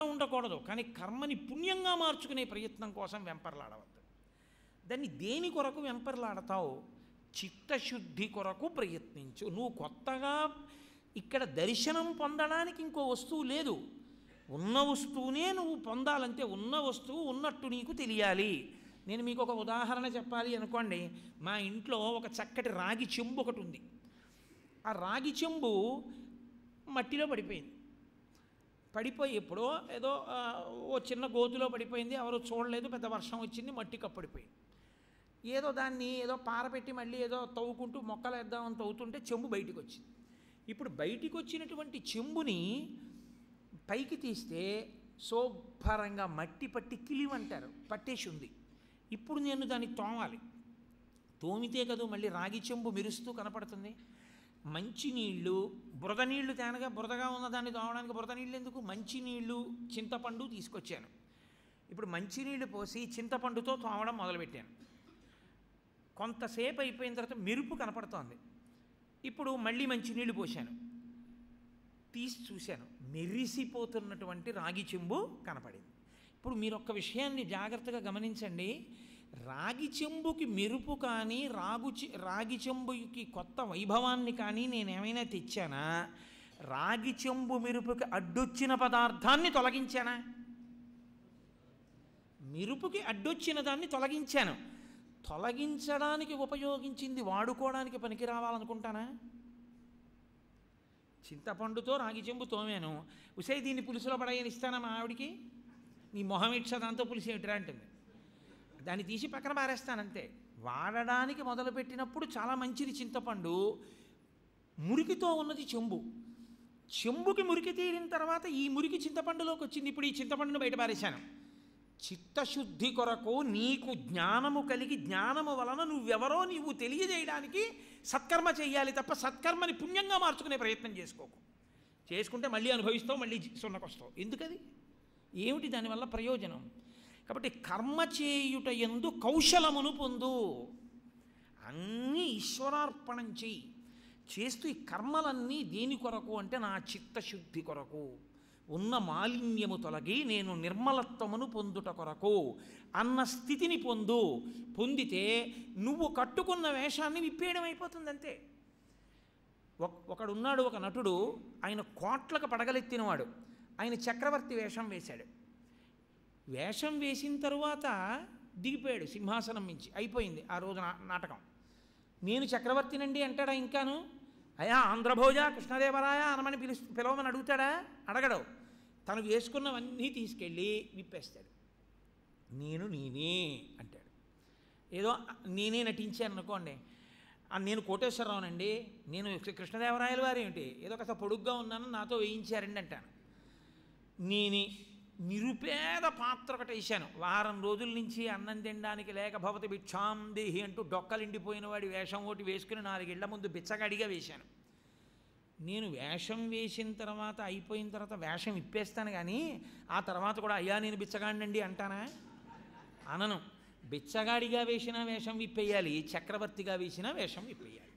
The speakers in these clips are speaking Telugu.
ఉండకూడదు, కానీ కర్మని పుణ్యంగా మార్చుకునే ప్రయత్నం కోసం వెంపర్లాడవద్దు. దాన్ని దేని కొరకు వెంపర్లాడతావు? చిత్తశుద్ధి కొరకు ప్రయత్నించు. నువ్వు కొత్తగా ఇక్కడ దర్శనం పొందడానికి ఇంకో వస్తువు లేదు, ఉన్న వస్తువునే నువ్వు పొందాలంటే ఉన్న వస్తువు ఉన్నట్టు నీకు తెలియాలి. నేను మీకు ఒక ఉదాహరణ చెప్పాలి అనుకోండి. మా ఇంట్లో ఒక చక్కటి రాగి చెంబు ఒకటి ఉంది. ఆ రాగి చెంబు మట్టిలో పడిపోయింది. పడిపోయి ఎప్పుడో ఏదో ఓ చిన్న గోతులో పడిపోయింది, ఎవరో చూడలేదు, పెద్ద వర్షం వచ్చింది, మట్టి కప్పడిపోయింది. ఏదో దాన్ని ఏదో పారపెట్టి మళ్ళీ ఏదో తవ్వుకుంటూ మొక్కలు వేద్దామని తవ్వుతుంటే చెంబు బయటికి వచ్చింది. ఇప్పుడు బయటికి వచ్చినటువంటి చెంబుని పైకి తీస్తే శుభ్రంగా మట్టి పట్టి కిలివంటారు పట్టేసి ఉంది. ఇప్పుడు నేను దాన్ని తోమాలి. తోమితే కదా మళ్ళీ రాగి చెంబు మెరుస్తూ కనపడుతుంది. మంచినీళ్ళు, బురద నీళ్లు తేనగా బురదగా ఉన్నదాన్ని తోమడానికి బురద నీళ్ళు ఎందుకు? మంచినీళ్ళు, చింతపండు తీసుకొచ్చాను. ఇప్పుడు మంచినీళ్ళు పోసి చింతపండుతో తోమడం మొదలుపెట్టాను. కొంతసేపు అయిపోయిన తర్వాత మెరుపు కనపడుతోంది. ఇప్పుడు మళ్ళీ మంచినీళ్ళు పోశాను, తీసి చూశాను, మెరిసిపోతున్నటువంటి రాగి చెంబు కనపడింది. ఇప్పుడు మీరు ఒక్క విషయాన్ని జాగ్రత్తగా గమనించండి. రాగి చెంబుకి మెరుపు కానీ రాగి చెంబుకి కొత్త వైభవాన్ని కానీ నేనేమైనా తెచ్చానా? రాగి చెంబు మెరుపుకి అడ్డొచ్చిన పదార్థాన్ని తొలగించానా? మెరుపుకి అడ్డొచ్చిన దాన్ని తొలగించాను. తొలగించడానికి ఉపయోగించింది వాడుకోవడానికి పనికి రావాలనుకుంటానా? చింతపండుతో రాగి చెంబు తోమాను, ఉసే దీన్ని పులుసులో పడేయని ఇస్తానా మా ఆవిడికి? నీ మొహం ఇచ్చ దాంతో పులుసు ఏమిటిరా అంటుంది. దాన్ని తీసి పక్కన పారేస్తానంతే. వాడడానికి మొదలుపెట్టినప్పుడు చాలా మంచిది చింతపండు, మురికితో ఉన్నది చెంబు. చెంబుకి మురికి తీరిన తర్వాత ఈ మురికి చింతపండులోకి వచ్చింది. ఇప్పుడు ఈ చింతపండును బయట పారేశాను. చిత్తశుద్ధి కొరకు నీకు జ్ఞానము కలిగి, జ్ఞానము వలన నువ్వెవరో నీవు తెలియజేయడానికి సత్కర్మ చేయాలి తప్ప సత్కర్మని పుణ్యంగా మార్చుకునే ప్రయత్నం చేసుకోకు. చేసుకుంటే మళ్ళీ అనుభవిస్తావు, మళ్ళీ సున్నకొస్తావు. ఎందుకది? ఏమిటి దానివల్ల ప్రయోజనం? కాబట్టి కర్మ చేయుట యందు కౌశలమును పొందు. అన్నీ ఈశ్వరార్పణం చెయ్యి. చేస్తూ ఈ కర్మలన్నీ దేని కొరకు అంటే నా చిత్తశుద్ధి కొరకు, ఉన్న మాలిన్యము తొలగి నేను నిర్మలత్వమును పొందుట కొరకు అన్న స్థితిని పొందు. పొందితే నువ్వు కట్టుకున్న వేషాన్ని విప్పేయడం అయిపోతుంది అంతే. ఒకడున్నాడు, ఒక నటుడు, ఆయన కోట్లకు పడగలెత్తినవాడు. ఆయన చక్రవర్తి వేషం వేశాడు. వేషం వేసిన తరువాత దిగిపోయాడు సింహాసనం మించి. అయిపోయింది ఆ రోజు నాటకం. నేను చక్రవర్తినండి అంటాడా? ఇంకాను అయా ఆంధ్రభోజ కృష్ణదేవరాయ అనమని పిలవమని అడుగుతాడా? అడగడు. తను వేసుకున్నవన్నీ తీసుకెళ్ళి విప్పేస్తాడు. నేనే అంటాడు. ఏదో నేనే నటించాను అనుకోండి. నేను కోటేశ్వరరావునండి, నేను కృష్ణదేవరాయల వారు ఏమిటి, ఏదో కాస్త పొడుగ్గా ఉన్నాను నాతో వేయించారండి అంటాను. నేనే నిరుపేద పాత్ర ఒకటి వేశాను. వారం రోజుల నుంచి అన్నం తినడానికి లేక భవతి భిక్షాం దేహి అంటూ డొక్కలిండిపోయిన వాడి వేషం ఒకటి వేసుకుని 4 ఏళ్ల ముందు బిచ్చగాడిగా వేశాను. నేను వేషం వేసిన తర్వాత అయిపోయిన తర్వాత వేషం ఇప్పేస్తాను, కానీ ఆ తర్వాత కూడా అయ్యా నేను బిచ్చగాడినండి అంటానా? అనను. బిచ్చగాడిగా వేసిన వేషం విప్పేయాలి, చక్రవర్తిగా వేసిన వేషం విప్పేయాలి.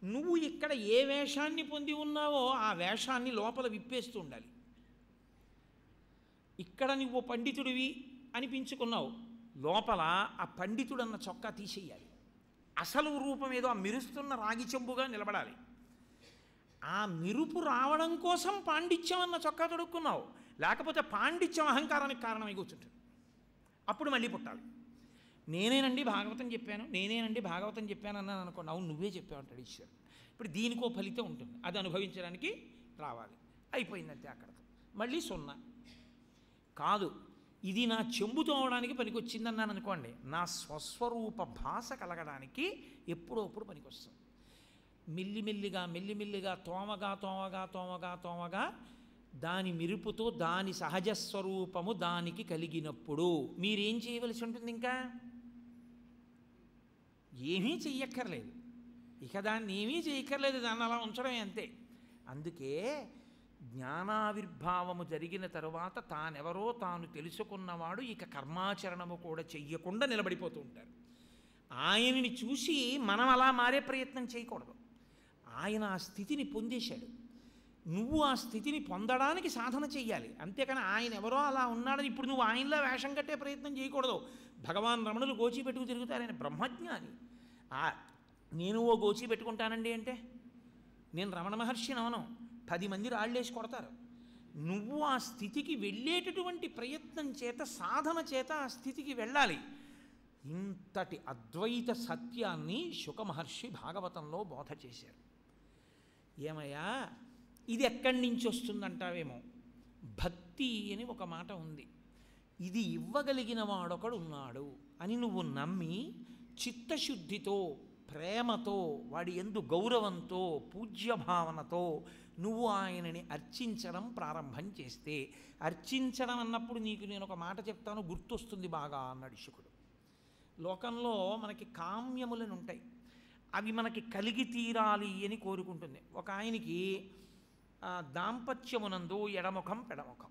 నువ్వు ఇక్కడ ఏ వేషాన్ని పొంది ఉన్నావో ఆ వేషాన్ని లోపల విప్పేస్తూ ఉండాలి. ఇక్కడ నువ్వు పండితుడివి అనిపించుకున్నావు, లోపల ఆ పండితుడన్న చొక్కా తీసేయాలి. అసలు రూపం ఏదో ఆ మెరుస్తున్న రాగి చెంబుగా నిలబడాలి. ఆ మెరుపు రావడం కోసం పాండిత్యం అన్న చొక్కా తొడుక్కున్నావు, లేకపోతే పాండిత్యం అహంకారానికి కారణమై కూర్చుంటుంది. అప్పుడు మళ్ళీ పుట్టాలి. నేనేనండి భాగవతం చెప్పాను అన్నాను అనుకోండి. అవును నువ్వే చెప్పావు అంటాడు ఈశ్వరుడు. ఇప్పుడు దీనికో ఫలితం ఉంటుంది, అది అనుభవించడానికి రావాలి. అయిపోయిందంతే అక్కడితో. మళ్ళీ 0 కాదు. ఇది నా చెంబు తోమడానికి పనికొచ్చిందన్నాను అనుకోండి, నా స్వస్వరూప భాష కలగడానికి ఎప్పుడప్పుడు పనికొస్తుంది. మెల్లిమెల్లిగా తోమగా దాని మెరుపుతో దాని సహజ స్వరూపము దానికి కలిగినప్పుడు మీరేం చేయవలసి ఉంటుంది? ఇంకా ఏమీ చెయ్యక్కర్లేదు. ఇక దాన్ని ఏమీ చేయక్కర్లేదు, దాన్ని అలా ఉంచడమే అంతే. అందుకే జ్ఞానావిర్భావము జరిగిన తరువాత తానెవరో తాను తెలుసుకున్నవాడు ఇక కర్మాచరణము కూడా చెయ్యకుండా నిలబడిపోతూ ఉంటారు. ఆయనని చూసి మనం అలా మారే ప్రయత్నం చేయకూడదు. ఆయన ఆ స్థితిని పొందేశాడు. నువ్వు ఆ స్థితిని పొందడానికి సాధన చెయ్యాలి. అంతేకాని ఆయన ఎవరో అలా ఉన్నాడని ఇప్పుడు నువ్వు ఆయనలో వేషం కట్టే ప్రయత్నం చేయకూడదు. భగవాన్ రమణులు గోచి పెట్టుకు తిరుగుతారు, ఆయన బ్రహ్మజ్ఞాని. నేను ఓ గోచి పెట్టుకుంటానండి అంటే నేను రమణ మహర్షిని అవను, 10 మంది రాళ్ళేసి కొడతారు. నువ్వు ఆ స్థితికి వెళ్ళేటటువంటి ప్రయత్నం చేత, సాధన చేత ఆ స్థితికి వెళ్ళాలి. ఇంతటి అద్వైత సత్యాన్ని శుక మహర్షి భాగవతంలో బోధ చేశారు. ఏమయ్యా ఇది ఎక్కడి నుంచి వస్తుందంటావేమో, భక్తి అని ఒక మాట ఉంది. ఇది ఇవ్వగలిగిన వాడొకడు ఉన్నాడు అని నువ్వు నమ్మి చిత్తశుద్ధితో, ప్రేమతో, వాడి యందు గౌరవంతో, పూజ్యభావనతో నువ్వు ఆయనని అర్చించడం ప్రారంభం చేస్తే, అర్చించడం అన్నప్పుడు నీకు నేను ఒక మాట చెప్తాను, గుర్తొస్తుంది బాగా అన్నాడు శుకుడు. లోకంలో మనకి కామ్యములను ఉంటాయి, అవి మనకి కలిగి తీరాలి అని కోరుకుంటుంది. ఒక ఆయనకి దాంపత్యమునందు ఎడముఖం పెడముఖం,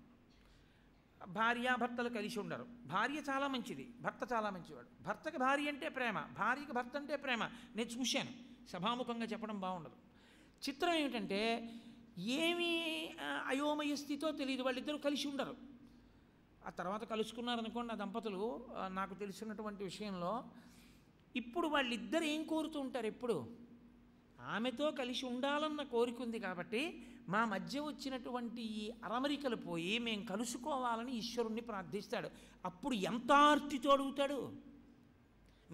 భార్యాభర్తలు కలిసి ఉండరు. భార్య చాలా మంచిది, భర్త చాలా మంచివాడు. భర్తకి భార్య అంటే ప్రేమ, భార్యకి భర్త అంటే ప్రేమ. నేను చూశాను, సభాముఖంగా చెప్పడం బాగుండదు. చిత్రం ఏమిటంటే ఏమీ అయోమయ స్థితితో తెలియదు, వాళ్ళిద్దరూ కలిసి ఉండరు. ఆ తర్వాత కలుసుకున్నారనుకోండి ఆ దంపతులు, నాకు తెలిసినటువంటి విషయంలో ఇప్పుడు వాళ్ళిద్దరు ఏం కోరుతూ ఉంటారు, ఎప్పుడు ఆమెతో కలిసి ఉండాలన్న కోరిక ఉంది కాబట్టి మా మధ్య వచ్చినటువంటి ఈ అరమరికలు పోయి మేము కలుసుకోవాలని ఈశ్వరుణ్ణి ప్రార్థిస్తాడు. అప్పుడు ఎంత ఆర్తితో అడుగుతాడు,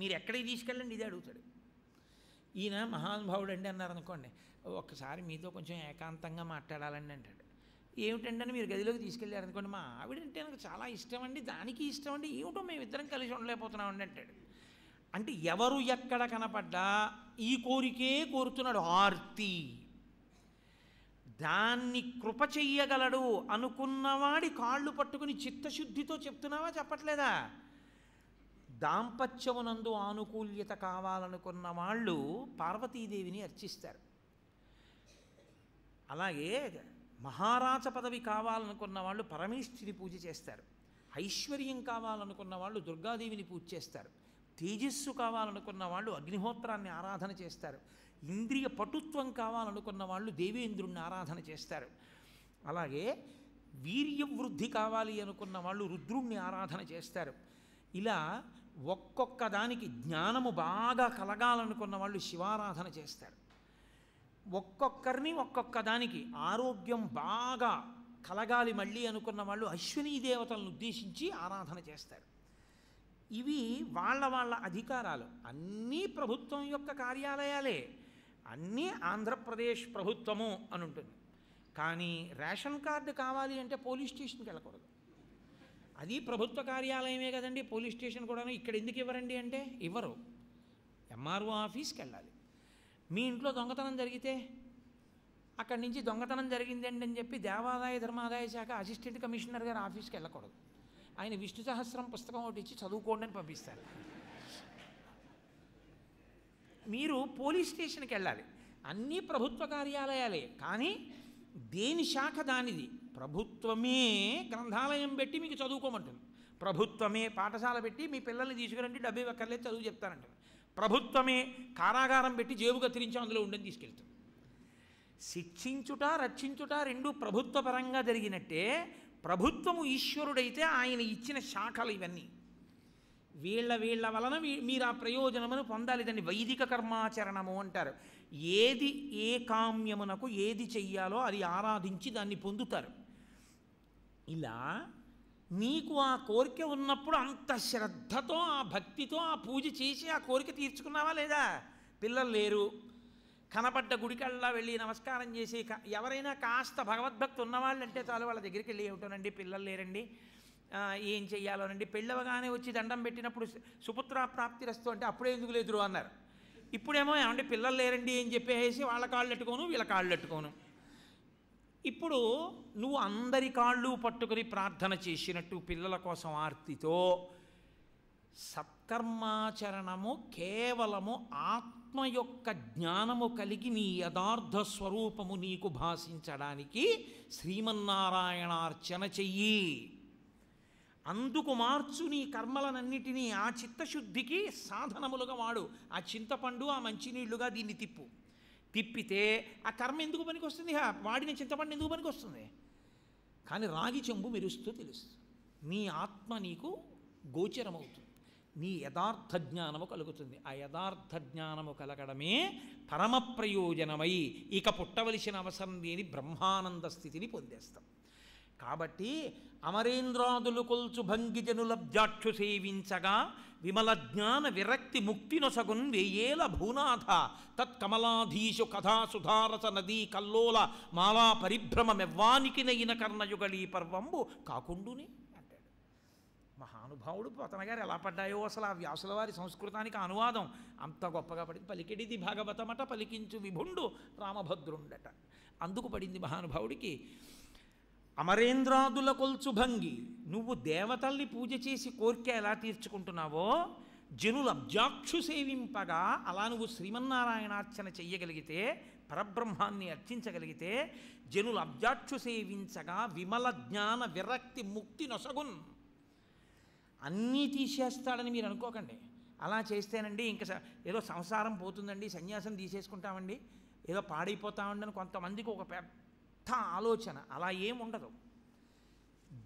మీరు ఎక్కడికి తీసుకెళ్ళండి ఇది అడుగుతాడు. ఈయన మహానుభావుడు అండి అన్నారనుకోండి, ఒక్కసారి మీతో కొంచెం ఏకాంతంగా మాట్లాడాలండి అంటాడు. ఏమిటండి అని మీరు గదిలోకి తీసుకెళ్ళారనుకోండి, మా ఆవిడంటే నాకు చాలా ఇష్టం అండి, దానికి ఇష్టం అండి, ఏమిటో మేమిద్దరం కలిసి ఉండలేకపోతున్నామండి అంటాడు. అంటే ఎవరు ఎక్కడ కనపడ్డా ఈ కోరికే కోరుతున్నాడు, ఆర్తి. దాన్ని కృప చెయ్యగలడు అనుకున్నవాడి కాళ్ళు పట్టుకుని చిత్తశుద్ధితో చెప్తున్నావా, చెప్పట్లేదా? దాంపత్యమునందు ఆనుకూల్యత కావాలనుకున్న వాళ్ళు పార్వతీదేవిని అర్చిస్తారు. అలాగే మహారాజ పదవి కావాలనుకున్న వాళ్ళు పరమేశ్వరి పూజ చేస్తారు. ఐశ్వర్యం కావాలనుకున్న వాళ్ళు దుర్గాదేవిని పూజ చేస్తారు. తేజస్సు కావాలనుకున్న వాళ్ళు అగ్నిహోత్రాన్ని ఆరాధన చేస్తారు. ఇంద్రియ పటుత్వం కావాలనుకున్న వాళ్ళు దేవేంద్రుణ్ణి ఆరాధన చేస్తారు. అలాగే వీర్యవృద్ధి కావాలి అనుకున్న వాళ్ళు రుద్రుణ్ణి ఆరాధన చేస్తారు. ఇలా ఒక్కొక్క దానికి జ్ఞానము బాగా కలగాలనుకున్న వాళ్ళు శివారాధన చేస్తారు. ఒక్కొక్కరిని ఒక్కొక్క దానికి ఆరోగ్యం బాగా కలగాలి మళ్ళీ అనుకున్న వాళ్ళు అశ్వినీ దేవతలను ఉద్దేశించి ఆరాధన చేస్తారు. ఇవి వాళ్ళ వాళ్ళ అధికారాలు. అన్నీ ప్రభుత్వం యొక్క కార్యాలయాలే, అన్నీ ఆంధ్రప్రదేశ్ ప్రభుత్వము అని ఉంటుంది. కానీ రేషన్ కార్డు కావాలి అంటే పోలీస్ స్టేషన్కి వెళ్ళకూడదు. అది ప్రభుత్వ కార్యాలయమే కదండి, పోలీస్ స్టేషన్ కూడా. ఇక్కడ ఎందుకు ఇవ్వరండి అంటే ఇవ్వరు, ఎంఆర్ఓ ఆఫీస్కి వెళ్ళాలి. మీ ఇంట్లో దొంగతనం జరిగితే అక్కడి నుంచి దొంగతనం జరిగిందండి అని చెప్పి దేవాదాయ ధర్మాదాయ శాఖ అసిస్టెంట్ కమిషనర్ గారు ఆఫీస్కి వెళ్ళకూడదు. ఆయన విష్ణు సహస్రం పుస్తకం ఒకటి ఇచ్చి చదువుకోండి అని పంపిస్తారు. మీరు పోలీస్ స్టేషన్కి వెళ్ళాలి. అన్నీ ప్రభుత్వ కార్యాలయాలే, కానీ దేని శాఖ దానిది. ప్రభుత్వమే గ్రంథాలయం పెట్టి మీకు చదువుకోమంటుంది, ప్రభుత్వమే పాఠశాల పెట్టి మీ పిల్లల్ని తీసుకురండి, డబ్బు ఇవ్వక్కర్లేదు చదువు చెప్తానంటుంది, ప్రభుత్వమే కారాగారం పెట్టి జేబు కత్తిరించి అందులో ఉండని తీసుకెళ్తుంది. శిక్షించుట రక్షించుట రెండూ ప్రభుత్వ పరంగా జరిగినట్టే, ప్రభుత్వము ఈశ్వరుడైతే ఆయన ఇచ్చిన శాఖలు ఇవన్నీ. వీళ్ళ వలన మీరు ఆ ప్రయోజనమును పొందాలి. దాన్ని వైదిక కర్మాచరణము అంటారు. ఏది ఏ కామ్యమునకు ఏది చెయ్యాలో అది ఆరాధించి దాన్ని పొందుతారు. ఇలా నీకు ఆ కోరిక ఉన్నప్పుడు అంత శ్రద్ధతో ఆ భక్తితో ఆ పూజ చేసి ఆ కోరిక తీర్చుకున్నావా లేదా? పిల్లలు లేరు, కనపడ్డ గుడికల్లా వెళ్ళి నమస్కారం చేసి, ఎవరైనా కాస్త భగవద్భక్తి ఉన్నవాళ్ళు అంటే చాలు, వాళ్ళ దగ్గరికి వెళ్ళి ఏమిటోనండి పిల్లలు లేరండి ఏం చెయ్యాలోనండి, పెళ్ళవగానే వచ్చి దండం పెట్టినప్పుడు సుపుత్ర ప్రాప్తిరస్తు అంటే అప్పుడే ఎందుకు లేదురు అన్నారు. ఇప్పుడేమో ఏమంటే పిల్లలు లేరండి అని చెప్పేసి వాళ్ళ కాళ్ళు ఎట్టుకోను వీళ్ళ కాళ్ళు ఎట్టుకోను. ఇప్పుడు నువ్వు అందరి కాళ్ళు పట్టుకుని ప్రార్థన చేసినట్టు పిల్లల కోసం ఆర్తితో సత్కర్మాచరణము కేవలము ఆత్మ యొక్క జ్ఞానము కలిగి నీ యథార్థ స్వరూపము నీకు భాషించడానికి శ్రీమన్నారాయణార్చన చెయ్యి. అందుకు మార్చు నీ కర్మలనన్నిటినీ, ఆ చిత్తశుద్ధికి సాధనములుగా వాడు. ఆ చింతపండు ఆ మంచినీళ్లుగా దీన్ని తిప్పు. తిప్పితే ఆ కర్మ ఎందుకు పనికి వస్తుంది? వాడిన చింతపండు ఎందుకు పనికి వస్తుంది? కానీ రాగి చెంబు మెరుస్తూ తెలుస్తుంది. నీ ఆత్మ నీకు గోచరమవుతుంది, నీ యథార్థ జ్ఞానము కలుగుతుంది. ఆ యథార్థ జ్ఞానము కలగడమే పరమ ప్రయోజనమై ఇక పుట్టవలసిన అవసరం లేని బ్రహ్మానంద స్థితిని పొందేస్తాం. కాబట్టి అమరేంద్రాదులు కొల్చు భంగిజనులబ్జాక్షు సేవించగా విమల జ్ఞాన విరక్తి ముక్తి నొసగున్ వేయేల భూనాథ తత్కమలాధీశు కథా సుధారస నదీ కల్లోల మాలా పరిభ్రమమెవ్వానికి నయిన కర్ణయుగళీ పర్వంబు కాకుండుని అంటాడు మహానుభావుడు. పోతన గారు ఎలా పడ్డాయో అసలు ఆ వ్యాసుల వారి సంస్కృతానికి అనువాదం అంత గొప్పగా పడింది. పలికెడిది భాగవతమట పలికించు విభుండు రామభద్రుండట. అందుకు పడింది మహానుభావుడికి. అమరేంద్రాదుల కొల్చు భంగి, నువ్వు దేవతల్ని పూజ చేసి కోరిక ఎలా తీర్చుకుంటున్నావో జనులు అబ్జాక్షు సేవింపగా అలా నువ్వు శ్రీమన్నారాయణార్చన చెయ్యగలిగితే, పరబ్రహ్మాన్ని అర్చించగలిగితే జనులు అబ్జాక్షు సేవించగా విమల జ్ఞాన విరక్తి ముక్తి నొసగున్. అన్నీ తీసేస్తాడని మీరు అనుకోకండి. అలా చేస్తేనండి ఇంకా ఏదో సంసారం పోతుందండి, సన్యాసం తీసేసుకుంటామండి, ఏదో పాడైపోతామండి అని కొంతమందికి ఒక పెద్ద ఆలోచన. అలా ఏముండదు.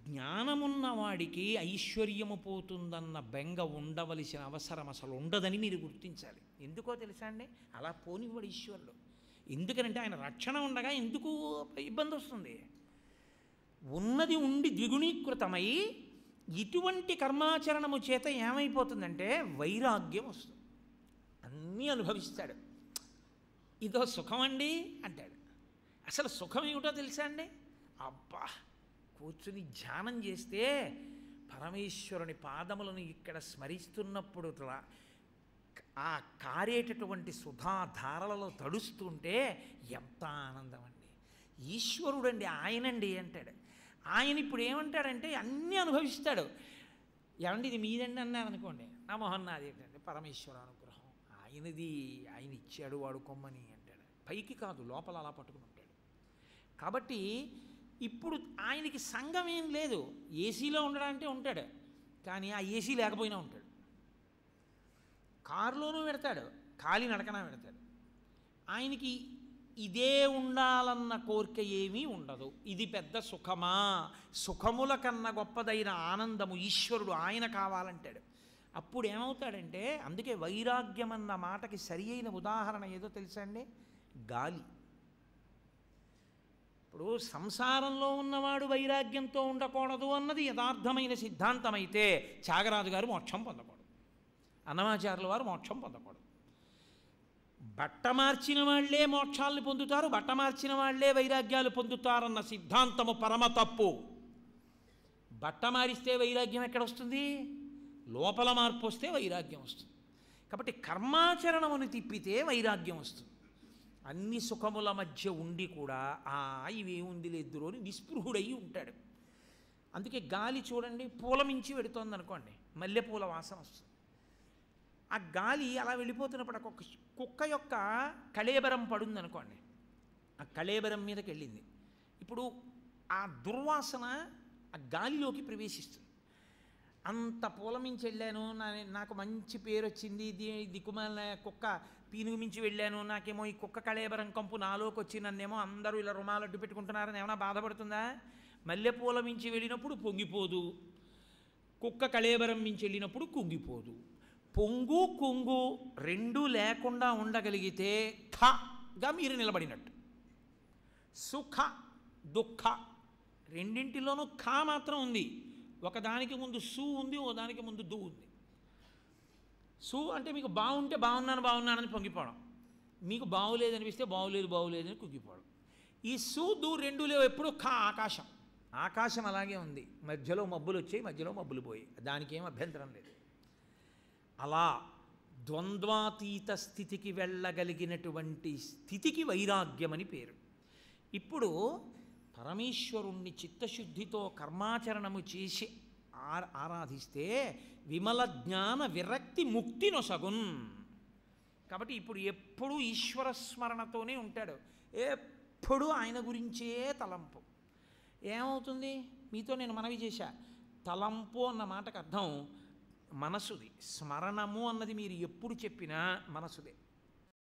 జ్ఞానమున్నవాడికి ఐశ్వర్యము పోతుందన్న బెంగ ఉండవలసిన అవసరం అసలు ఉండదని మీరు గుర్తించాలి. ఎందుకో తెలుసా అండి? అలా పోనివ్వడు ఈశ్వరుడు. ఎందుకనంటే ఆయన రక్షణ ఉండగా ఎందుకు ఇబ్బంది వస్తుంది? ఉన్నది ఉండి ద్విగుణీకృతమై ఇటువంటి కర్మాచరణము చేత ఏమైపోతుందంటే వైరాగ్యం వస్తుంది. అన్నీ అనుభవిస్తాడు. ఇదో సుఖం అండి అంటాడు. అసలు సుఖం ఏమిటో తెలుసా అండి? అబ్బా కూర్చుని ధ్యానం చేస్తే పరమేశ్వరుని పాదములను ఇక్కడ స్మరిస్తున్నప్పుడు ఆ కారేటటువంటి సుధాధారలలో తడుస్తుంటే ఎంత ఆనందం అండి. ఈశ్వరుడండి ఆయనండి అంటాడు. ఆయన ఇప్పుడు ఏమంటాడంటే అన్నీ అనుభవిస్తాడు. ఏమండి ఇది మీదండి అన్నారు అనుకోండి, నా మొహన్ నాది ఏంటంటే పరమేశ్వర అనుగ్రహం ఆయనది, ఆయన ఇచ్చాడు వాడుకోమని అంటాడు. పైకి కాదు, లోపల అలా పట్టుకుని ఉంటాడు. కాబట్టి ఇప్పుడు ఆయనకి సంఘం ఏం లేదు. ఏసీలో ఉండడంటే ఉంటాడు, కానీ ఆ ఏసీ లేకపోయినా ఉంటాడు. కారులోనూ పెడతాడు, ఖాళీ నడకనా పెడతాడు. ఆయనకి ఇదే ఉండాలన్న కోరిక ఏమీ ఉండదు. ఇది పెద్ద సుఖమా? సుఖముల కన్నా గొప్పదైన ఆనందము ఈశ్వరుడు ఆయన కావాలంటాడు. అప్పుడు ఏమవుతాడంటే, అందుకే వైరాగ్యం అన్న మాటకి సరి అయిన ఉదాహరణ ఏదో తెలుసా అండి? గాలి. ఇప్పుడు సంసారంలో ఉన్నవాడు వైరాగ్యంతో ఉండకూడదు అన్నది యథార్థమైన సిద్ధాంతమైతే త్యాగరాజు గారు మోక్షం పొందకూడదు, అన్నమాచార్యుల వారు మోక్షం పొందకూడదు. బట్ట మార్చిన వాళ్లే మోక్షాలను పొందుతారు, బట్ట మార్చిన వాళ్లే వైరాగ్యాలు పొందుతారన్న సిద్ధాంతము పరమ తప్పు. బట్ట మారిస్తే వైరాగ్యం ఎక్కడొస్తుంది? లోపల మార్పు వస్తే వైరాగ్యం వస్తుంది. కాబట్టి కర్మాచరణమును తిప్పితే వైరాగ్యం వస్తుంది. అన్ని సుఖముల మధ్య ఉండి కూడా ఇవేముంది లేదురు అని నిస్పృహుడై ఉంటాడు. అందుకే గాలి చూడండి, పూల మించి వెడుతోంది అనుకోండి, మల్లెపూల వాసన వస్తుంది. ఆ గాలి అలా వెళ్ళిపోతున్నప్పుడు ఒక కుక్క యొక్క కళేబరం పడుంది అనుకోండి, ఆ కళేబరం మీదకి వెళ్ళింది. ఇప్పుడు ఆ దుర్వాసన ఆ గాలిలోకి ప్రవేశిస్తుంది. అంత పూల మించి వెళ్ళాను, నాకు మంచి పేరు వచ్చింది, దిక్కుమాల కుక్క పీనుగు మించి వెళ్ళాను, నాకేమో ఈ కుక్క కళేబరం కంపు నాలోకి వచ్చి నన్నేమో అందరూ ఇలా రుమాలడ్డు పెట్టుకుంటున్నారని ఏమైనా బాధపడుతుందా? మల్లెపూల మించి వెళ్ళినప్పుడు పొంగిపోదు, కుక్క కళేబరం మించి వెళ్ళినప్పుడు కుంగిపోదు. పొంగు కుంగు రెండూ లేకుండా ఉండగలిగితే ఖగా మీరు నిలబడినట్టు. సుఖ దుఃఖ రెండింటిలోనూ ఖా మాత్రం ఉంది. ఒకదానికి ముందు సు ఉంది, ఓ దానికి ముందు దు ఉంది. సు అంటే మీకు బాగుంటే బాగున్నానని పొంగిపోవడం, మీకు బాగులేదనిపిస్తే బాగులేదని కుంగిపోవడం. ఈ సు దు రెండు లేవు, ఎప్పుడు ఖా ఆకాశం. ఆకాశం అలాగే ఉంది, మధ్యలో మబ్బులు వచ్చాయి, మధ్యలో మబ్బులు పోయి, దానికి ఏం అభ్యంతరం లేదు. అలా ద్వంద్వాతీత స్థితికి వెళ్ళగలిగినటువంటి స్థితికి వైరాగ్యమని పేరు. ఇప్పుడు పరమేశ్వరుణ్ణి చిత్తశుద్ధితో కర్మాచరణము చేసి ఆరాధిస్తే విమల జ్ఞాన విరక్తి ముక్తి నొసగున్. కాబట్టి ఇప్పుడు ఎప్పుడూ ఈశ్వర స్మరణతోనే ఉంటాడు, ఎప్పుడూ ఆయన గురించే తలంపు. ఏమవుతుంది? మీతో నేను మనవి చేశా, తలంపు అన్న మాటకు అర్థం మనసుది. స్మరణము అన్నది మీరు ఎప్పుడు చెప్పినా మనసుదే.